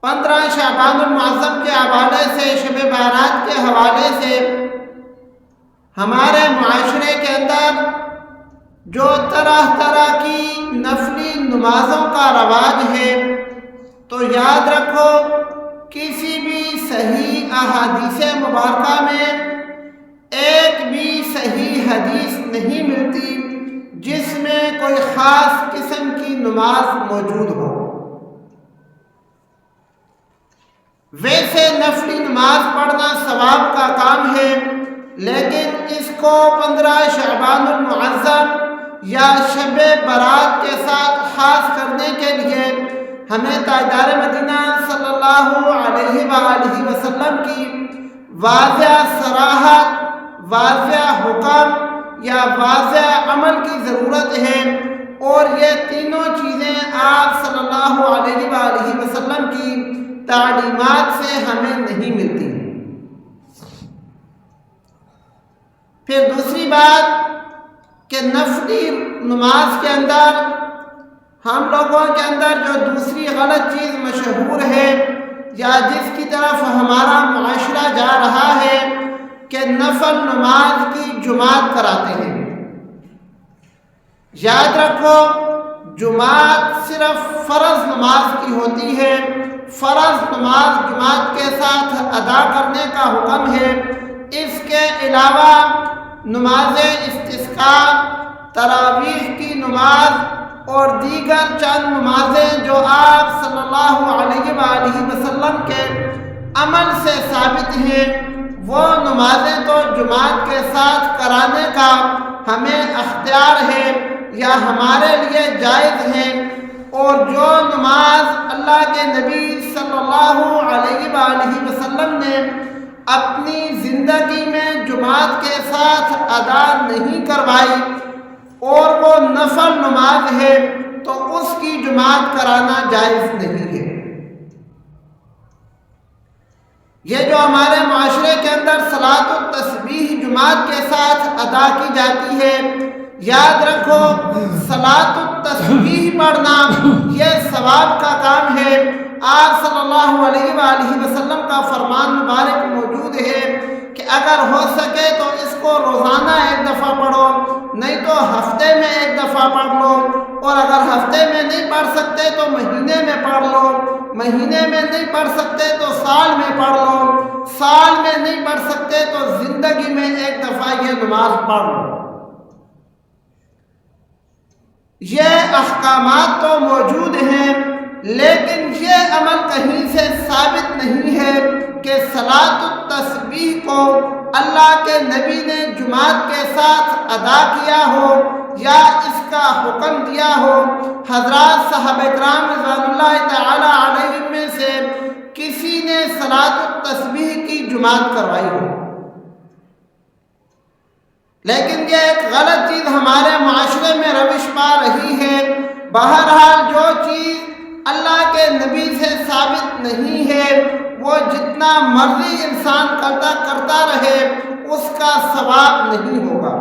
15 شعبان المعظم کے حوالے سے، شب بارات کے حوالے سے ہمارے معاشرے کے اندر جو طرح طرح کی نفلی نمازوں کا رواج ہے، تو یاد رکھو کسی بھی صحیح احادیث مبارکہ میں ایک بھی صحیح حدیث نہیں ملتی جس میں کوئی خاص قسم کی نماز موجود ہو۔ ویسے نفلی نماز پڑھنا ثواب کا کام ہے، لیکن اس کو 15 شعبان المعظم یا شب برات کے ساتھ خاص کرنے کے لیے ہمیں تاجدار مدینہ صلی اللہ علیہ وآلہ وسلم کی واضح صراحت، واضح حکم یا واضح عمل کی ضرورت ہے، اور یہ تینوں چیزیں آپ صلی اللہ علیہ وآلہ وسلم کی تعلیمات سے ہمیں نہیں ملتی۔ پھر دوسری بات کہ نفلی نماز کے اندر ہم لوگوں کے اندر جو دوسری غلط چیز مشہور ہے یا جس کی طرف ہمارا معاشرہ جا رہا ہے کہ نفل نماز کی جماعت کراتے ہیں۔ یاد رکھو جماعت صرف فرض نماز کی ہوتی ہے، فرض نماز جماعت کے ساتھ ادا کرنے کا حکم ہے۔ اس کے علاوہ نماز استسقاء، تراویح کی نماز اور دیگر چند نمازیں جو آپ صلی اللہ علیہ وآلہ وسلم کے عمل سے ثابت ہیں، وہ نمازیں تو جماعت کے ساتھ کرانے کا ہمیں اختیار ہے یا ہمارے لیے جائز ہے، اور جو نماز اللہ کے نبی صلی اللہ علیہ وآلہ وسلم نے اپنی زندگی میں جماعت کے ساتھ ادا نہیں کروائی اور وہ نفل نماز ہے، تو اس کی جماعت کرانا جائز نہیں ہے۔ یہ جو ہمارے معاشرے کے اندر صلاۃ التسبیح جماعت کے ساتھ ادا کی جاتی ہے، یاد رکھو صلاۃ التسبیح پڑھنا یہ ثواب کا کام ہے۔ آپ صلی اللہ علیہ وآلہ وسلم کا فرمان مبارک موجود ہے کہ اگر ہو سکے تو اس کو روزانہ ایک دفعہ پڑھو، نہیں تو ہفتے میں ایک دفعہ پڑھ لو، اور اگر ہفتے میں نہیں پڑھ سکتے تو مہینے میں پڑھ لو، مہینے میں نہیں پڑھ سکتے تو سال میں پڑھ لو، سال میں نہیں پڑھ سکتے تو زندگی میں ایک دفعہ یہ نماز پڑھ لو۔ یہ احکامات تو موجود ہیں، لیکن یہ عمل کہیں سے ثابت نہیں ہے کہ صلاۃ التسبیح کو اللہ کے نبی نے جماعت کے ساتھ ادا کیا ہو یا اس کا حکم دیا ہو۔ حضرات صحابہ کرام رضوان اللہ تعالی علیہم میں سے کسی نے صلاۃ التسبیح کی جماعت کروائی ہو، لیکن یہ ایک غلط چیز ہمارے معاشرے میں روش پا رہی ہے۔ بہرحال جو چیز اللہ کے نبی سے ثابت نہیں ہے وہ جتنا مرضی انسان کرتا رہے اس کا ثواب نہیں ہوگا۔